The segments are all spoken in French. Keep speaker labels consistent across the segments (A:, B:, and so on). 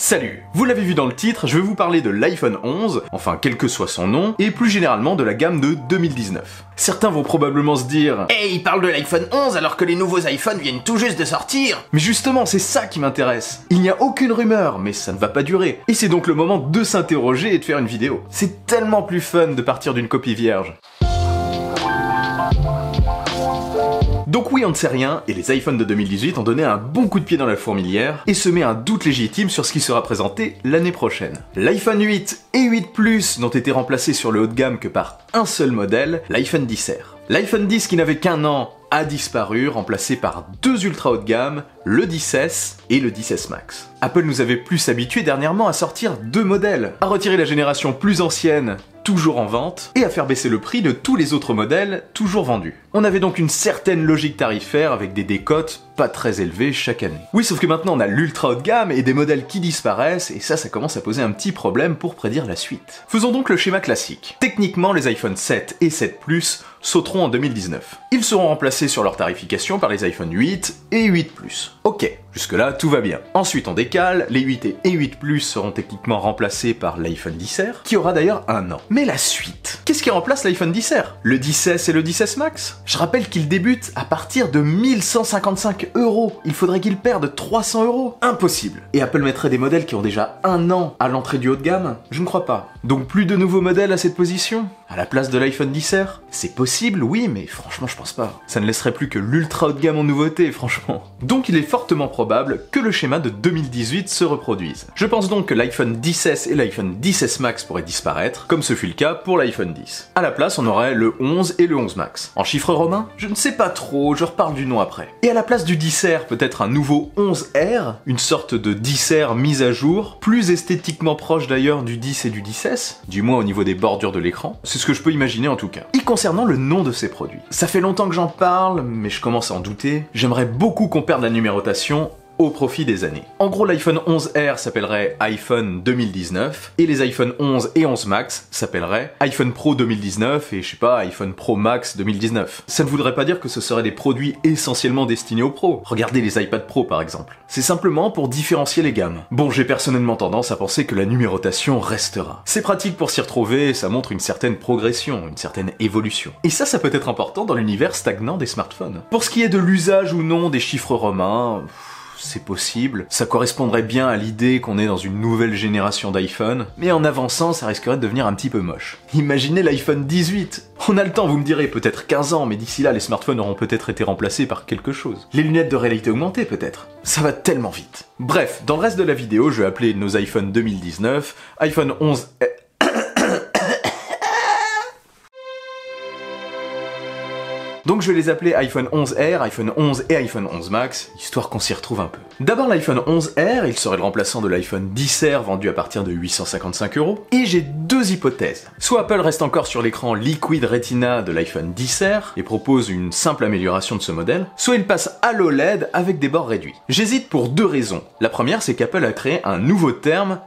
A: Salut! Vous l'avez vu dans le titre, je vais vous parler de l'iPhone 11, enfin quel que soit son nom, et plus généralement de la gamme de 2019. Certains vont probablement se dire « Hey, il parle de l'iPhone 11 alors que les nouveaux iPhones viennent tout juste de sortir !» Mais justement, c'est ça qui m'intéresse. Il n'y a aucune rumeur, mais ça ne va pas durer. Et c'est donc le moment de s'interroger et de faire une vidéo. C'est tellement plus fun de partir d'une copie vierge. Donc oui, on ne sait rien, et les iPhones de 2018 ont donné un bon coup de pied dans la fourmilière, et semé un doute légitime sur ce qui sera présenté l'année prochaine. L'iPhone 8 et 8 Plus n'ont été remplacés sur le haut de gamme que par un seul modèle, l'iPhone XR. L'iPhone 10 qui n'avait qu'un an a disparu, remplacé par deux ultra haut de gamme, le 10S et le 10S Max. Apple nous avait plus habitués dernièrement à sortir deux modèles, à retirer la génération plus ancienne, toujours en vente, et à faire baisser le prix de tous les autres modèles, toujours vendus. On avait donc une certaine logique tarifaire avec des décotes pas très élevées chaque année. Oui, sauf que maintenant on a l'ultra haut de gamme et des modèles qui disparaissent, et ça commence à poser un petit problème pour prédire la suite. Faisons donc le schéma classique. Techniquement, les iPhone 7 et 7 Plus sauteront en 2019. Ils seront remplacés sur leur tarification par les iPhone 8 et 8 Plus. Ok, jusque-là, tout va bien. Ensuite, on décale, les 8 et 8 Plus seront techniquement remplacés par l'iPhone XR, qui aura d'ailleurs un an. Mais la suite, qu'est-ce qui remplace l'iPhone XR? Le 10S et le 10S Max? Je rappelle qu'ils débutent à partir de 1155 €. Il faudrait qu'ils perdent 300 €. Impossible. Et Apple mettrait des modèles qui ont déjà un an à l'entrée du haut de gamme? Je ne crois pas. Donc plus de nouveaux modèles à cette position? À la place de l'iPhone XR? C'est possible, oui, mais franchement je pense pas. Ça ne laisserait plus que l'ultra haut de gamme en nouveauté, franchement. Donc il est fortement probable que le schéma de 2018 se reproduise. Je pense donc que l'iPhone 10S et l'iPhone 10S Max pourraient disparaître, comme ce fut le cas pour l'iPhone 10. À la place, on aurait le 11 et le 11 Max. En chiffres romains? Je ne sais pas trop, je reparle du nom après. Et à la place du 10R, peut-être un nouveau 11R, une sorte de 10R mise à jour, plus esthétiquement proche d'ailleurs du 10 et du 10S, du moins au niveau des bordures de l'écran. C'est ce que je peux imaginer en tout cas. Et concernant le nom de ces produits, ça fait longtemps que j'en parle, mais je commence à en douter. J'aimerais beaucoup qu'on perde la numérotation au profit des années. En gros, l'iPhone 11R s'appellerait iPhone 2019, et les iPhone 11 et 11 Max s'appelleraient iPhone Pro 2019 et je sais pas, iPhone Pro Max 2019. Ça ne voudrait pas dire que ce seraient des produits essentiellement destinés aux pros. Regardez les iPad Pro par exemple. C'est simplement pour différencier les gammes. Bon, j'ai personnellement tendance à penser que la numérotation restera. C'est pratique pour s'y retrouver, ça montre une certaine progression, une certaine évolution. Et ça peut être important dans l'univers stagnant des smartphones. Pour ce qui est de l'usage ou non des chiffres romains, c'est possible, ça correspondrait bien à l'idée qu'on est dans une nouvelle génération d'iPhone, mais en avançant, ça risquerait de devenir un petit peu moche. Imaginez l'iPhone 18. On a le temps, vous me direz, peut-être 15 ans, mais d'ici là, les smartphones auront peut-être été remplacés par quelque chose. Les lunettes de réalité augmentée, peut-être. Ça va tellement vite. Bref, dans le reste de la vidéo, je vais appeler nos iPhone 2019, iPhone 11... Donc je vais les appeler iPhone 11R, iPhone 11 et iPhone 11 Max, histoire qu'on s'y retrouve un peu. D'abord l'iPhone 11R, il serait le remplaçant de l'iPhone 10R vendu à partir de 855 €. Et j'ai deux hypothèses. Soit Apple reste encore sur l'écran Liquid Retina de l'iPhone 10R et propose une simple amélioration de ce modèle, soit il passe à l'OLED avec des bords réduits. J'hésite pour deux raisons. La première, c'est qu'Apple a créé un nouveau terme,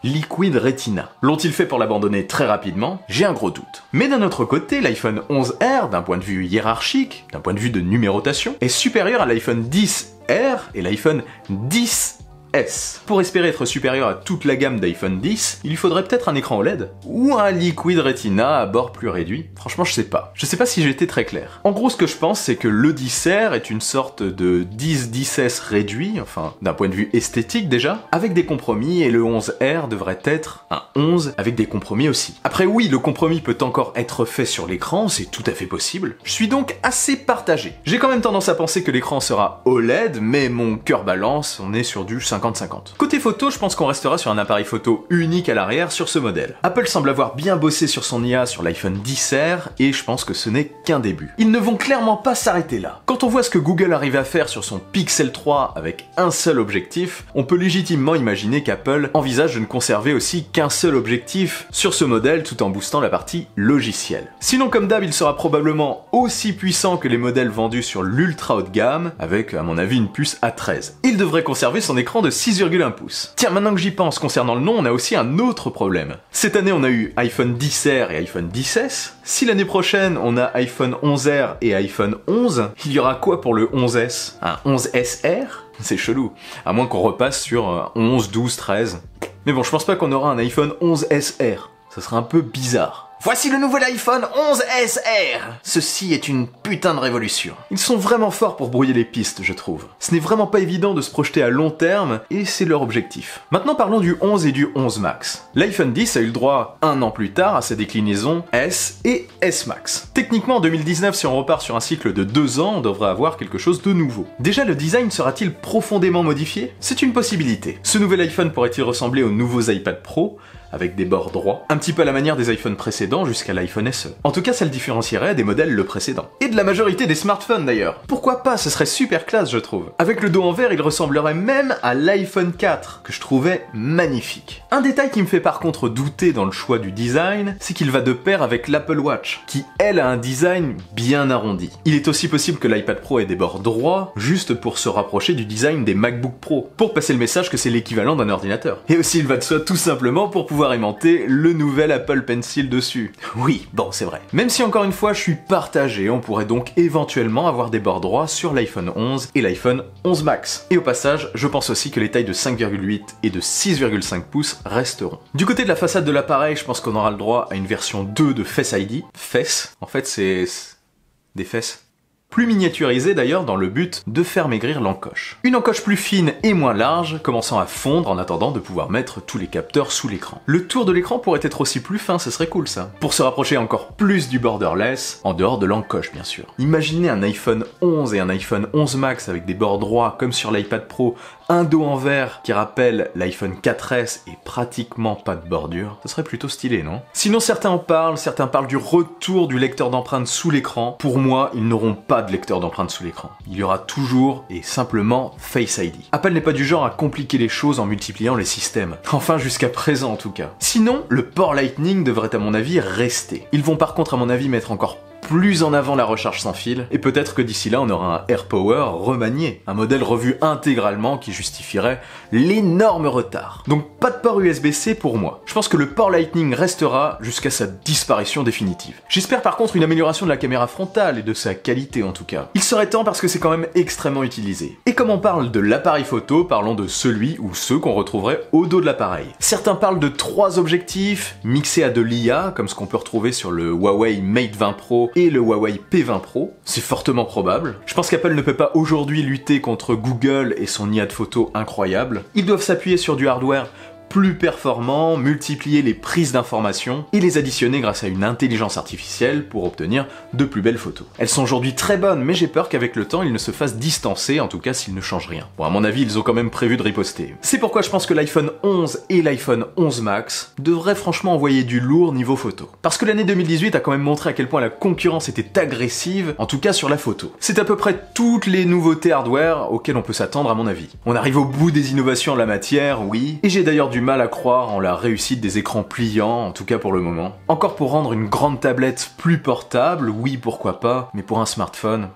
A: Liquid Retina. L'ont-ils fait pour l'abandonner très rapidement? J'ai un gros doute. Mais d'un autre côté, l'iPhone 11R, d'un point de vue hiérarchique, d'un point de vue de numérotation, est supérieur à l'iPhone 10R et l'iPhone 10S. Pour espérer être supérieur à toute la gamme d'iPhone 10, il lui faudrait peut-être un écran OLED ou un Liquid Retina à bord plus réduit. Franchement, je sais pas. Je sais pas si j'ai été très clair. En gros, ce que je pense, c'est que le 10R est une sorte de 10-10S réduit, enfin, d'un point de vue esthétique déjà, avec des compromis, et le 11R devrait être un 11 avec des compromis aussi. Après oui, le compromis peut encore être fait sur l'écran, c'est tout à fait possible. Je suis donc assez partagé. J'ai quand même tendance à penser que l'écran sera OLED, mais mon cœur balance, on est sur du 50-50. Côté photo, je pense qu'on restera sur un appareil photo unique à l'arrière sur ce modèle. Apple semble avoir bien bossé sur son IA sur l'iPhone 10R, et je pense que ce n'est qu'un début. Ils ne vont clairement pas s'arrêter là. Quand on voit ce que Google arrive à faire sur son Pixel 3 avec un seul objectif, on peut légitimement imaginer qu'Apple envisage de ne conserver aussi qu'un seul objectif sur ce modèle tout en boostant la partie logicielle. Sinon, comme d'hab, il sera probablement aussi puissant que les modèles vendus sur l'ultra haut de gamme, avec à mon avis une puce A13. Il devrait conserver son écran de 6,1 pouces. Tiens, maintenant que j'y pense, concernant le nom, on a aussi un autre problème. Cette année, on a eu iPhone 10R et iPhone 10S. Si l'année prochaine, on a iPhone 11R et iPhone 11, il y aura quoi pour le 11S? Un 11SR? C'est chelou. À moins qu'on repasse sur 11, 12, 13. Mais bon, je pense pas qu'on aura un iPhone 11 SR. Ça serait un peu bizarre. Voici le nouvel iPhone 11 SR. Ceci est une putain de révolution. Ils sont vraiment forts pour brouiller les pistes, je trouve. Ce n'est vraiment pas évident de se projeter à long terme, et c'est leur objectif. Maintenant parlons du 11 et du 11 Max. L'iPhone 10 a eu le droit, un an plus tard, à sa déclinaison S et S Max. Techniquement, en 2019, si on repart sur un cycle de 2 ans, on devrait avoir quelque chose de nouveau. Déjà, le design sera-t-il profondément modifié? C'est une possibilité. Ce nouvel iPhone pourrait-il ressembler aux nouveaux iPad Pro, avec des bords droits, un petit peu à la manière des iPhones précédents jusqu'à l'iPhone SE. En tout cas, ça le différencierait des modèles le précédent. Et de la majorité des smartphones d'ailleurs. Pourquoi pas, ce serait super classe je trouve. Avec le dos en verre, il ressemblerait même à l'iPhone 4, que je trouvais magnifique. Un détail qui me fait par contre douter dans le choix du design, c'est qu'il va de pair avec l'Apple Watch, qui elle a un design bien arrondi. Il est aussi possible que l'iPad Pro ait des bords droits, juste pour se rapprocher du design des MacBook Pro, pour passer le message que c'est l'équivalent d'un ordinateur. Et aussi il va de soi tout simplement pour pouvoir aimanter le nouvel Apple Pencil dessus. Oui, bon, c'est vrai. Même si encore une fois, je suis partagé, on pourrait donc éventuellement avoir des bords droits sur l'iPhone 11 et l'iPhone 11 Max. Et au passage, je pense aussi que les tailles de 5,8 et de 6,5 pouces resteront. Du côté de la façade de l'appareil, je pense qu'on aura le droit à une version 2 de Face ID. Fesses, en fait, c'est des fesses. Plus miniaturisé d'ailleurs dans le but de faire maigrir l'encoche. Une encoche plus fine et moins large, commençant à fondre en attendant de pouvoir mettre tous les capteurs sous l'écran. Le tour de l'écran pourrait être aussi plus fin, ce serait cool ça. Pour se rapprocher encore plus du borderless, en dehors de l'encoche bien sûr. Imaginez un iPhone 11 et un iPhone 11 Max avec des bords droits comme sur l'iPad Pro, un dos en verre qui rappelle l'iPhone 4S et pratiquement pas de bordure. Ce serait plutôt stylé, non? Sinon certains parlent du retour du lecteur d'empreintes sous l'écran. Pour moi, ils n'auront pas de lecteur d'empreintes sous l'écran. Il y aura toujours et simplement Face ID. Apple n'est pas du genre à compliquer les choses en multipliant les systèmes. Enfin jusqu'à présent en tout cas. Sinon, le port Lightning devrait à mon avis rester. Ils vont par contre à mon avis mettre encore plus en avant la recharge sans fil, et peut-être que d'ici là on aura un AirPower remanié, un modèle revu intégralement qui justifierait l'énorme retard. Donc pas de port USB-C pour moi. Je pense que le port Lightning restera jusqu'à sa disparition définitive. J'espère par contre une amélioration de la caméra frontale et de sa qualité en tout cas. Il serait temps parce que c'est quand même extrêmement utilisé. Et comme on parle de l'appareil photo, parlons de celui ou ceux qu'on retrouverait au dos de l'appareil. Certains parlent de 3 objectifs mixés à de l'IA, comme ce qu'on peut retrouver sur le Huawei Mate 20 Pro et le Huawei P20 Pro, c'est fortement probable. Je pense qu'Apple ne peut pas aujourd'hui lutter contre Google et son IA de photo incroyable. Ils doivent s'appuyer sur du hardware plus performant, multiplier les prises d'informations et les additionner grâce à une intelligence artificielle pour obtenir de plus belles photos. Elles sont aujourd'hui très bonnes, mais j'ai peur qu'avec le temps, ils ne se fassent distancer, en tout cas s'ils ne changent rien. Bon, à mon avis, ils ont quand même prévu de riposter. C'est pourquoi je pense que l'iPhone 11 et l'iPhone 11 Max devraient franchement envoyer du lourd niveau photo. Parce que l'année 2018 a quand même montré à quel point la concurrence était agressive, en tout cas sur la photo. C'est à peu près toutes les nouveautés hardware auxquelles on peut s'attendre à mon avis. On arrive au bout des innovations en la matière, oui, et j'ai d'ailleurs du mal à croire en la réussite des écrans pliants, en tout cas pour le moment. Encore pour rendre une grande tablette plus portable, oui pourquoi pas, mais pour un smartphone...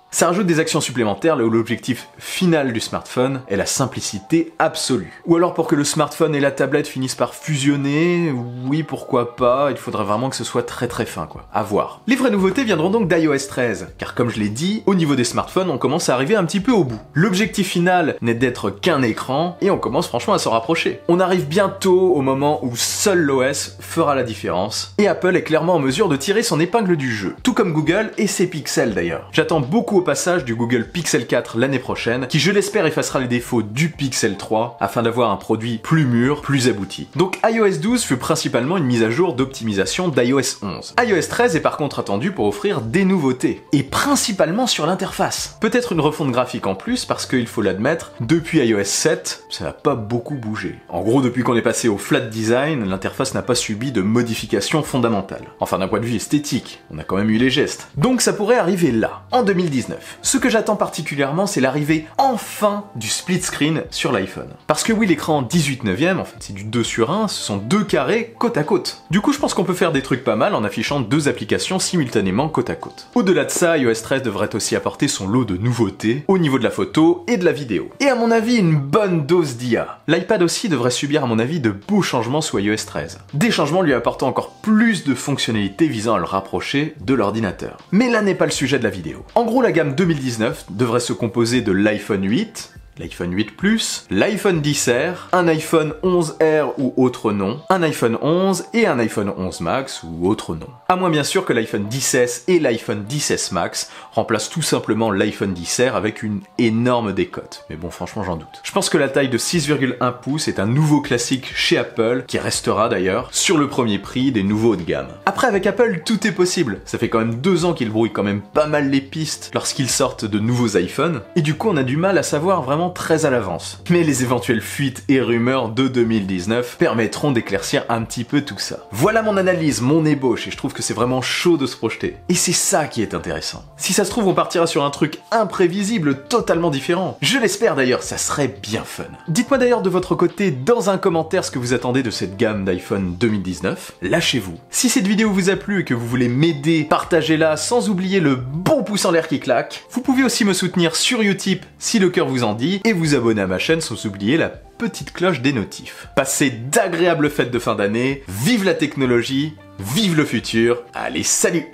A: Ça rajoute des actions supplémentaires là où l'objectif final du smartphone est la simplicité absolue. Ou alors pour que le smartphone et la tablette finissent par fusionner, oui pourquoi pas, il faudrait vraiment que ce soit très très fin quoi, à voir. Les vraies nouveautés viendront donc d'iOS 13, car comme je l'ai dit, au niveau des smartphones on commence à arriver un petit peu au bout. L'objectif final n'est d'être qu'un écran, et on commence franchement à s'en rapprocher. On arrive bientôt au moment où seul l'OS fera la différence, et Apple est clairement en mesure de tirer son épingle du jeu. Tout comme Google et ses pixels d'ailleurs. J'attends beaucoup au passage du Google Pixel 4 l'année prochaine, qui je l'espère effacera les défauts du Pixel 3 afin d'avoir un produit plus mûr, plus abouti. Donc iOS 12 fut principalement une mise à jour d'optimisation d'iOS 11. iOS 13 est par contre attendu pour offrir des nouveautés, et principalement sur l'interface. Peut-être une refonte graphique en plus parce qu'il faut l'admettre, depuis iOS 7, ça n'a pas beaucoup bougé. En gros, depuis qu'on est passé au flat design, l'interface n'a pas subi de modifications fondamentales. Enfin d'un point de vue esthétique, on a quand même eu les gestes. Donc ça pourrait arriver là, en 2019. Ce que j'attends particulièrement, c'est l'arrivée enfin du split screen sur l'iPhone. Parce que oui, l'écran 18/9, en fait c'est du 2:1, ce sont 2 carrés côte à côte. Du coup, je pense qu'on peut faire des trucs pas mal en affichant 2 applications simultanément côte à côte. Au-delà de ça, iOS 13 devrait aussi apporter son lot de nouveautés au niveau de la photo et de la vidéo. Et à mon avis, une bonne dose d'IA. L'iPad aussi devrait subir à mon avis de beaux changements sous iOS 13. Des changements lui apportant encore plus de fonctionnalités visant à le rapprocher de l'ordinateur. Mais là n'est pas le sujet de la vidéo. En gros, la gamme 2019 devrait se composer de l'iPhone 8, l'iPhone 8 Plus, l'iPhone XR, un iPhone 11R ou autre nom, un iPhone 11 et un iPhone 11 Max ou autre nom. À moins bien sûr que l'iPhone XS et l'iPhone XS Max remplacent tout simplement l'iPhone XR avec une énorme décote. Mais bon, franchement, j'en doute. Je pense que la taille de 6,1 pouces est un nouveau classique chez Apple, qui restera d'ailleurs sur le premier prix des nouveaux haut de gamme. Après, avec Apple, tout est possible. Ça fait quand même 2 ans qu'ils brouillent quand même pas mal les pistes lorsqu'ils sortent de nouveaux iPhones, et du coup on a du mal à savoir vraiment très à l'avance. Mais les éventuelles fuites et rumeurs de 2019 permettront d'éclaircir un petit peu tout ça. Voilà mon analyse, mon ébauche, et je trouve que c'est vraiment chaud de se projeter. Et c'est ça qui est intéressant. Si ça se trouve, on partira sur un truc imprévisible, totalement différent. Je l'espère d'ailleurs, ça serait bien fun. Dites-moi d'ailleurs de votre côté dans un commentaire ce que vous attendez de cette gamme d'iPhone 2019. Lâchez-vous. Si cette vidéo vous a plu et que vous voulez m'aider, partagez-la sans oublier le bon pouce en l'air qui claque. Vous pouvez aussi me soutenir sur Utip si le cœur vous en dit et vous abonner à ma chaîne sans oublier la petite cloche des notifs. Passez d'agréables fêtes de fin d'année, vive la technologie, vive le futur, allez salut!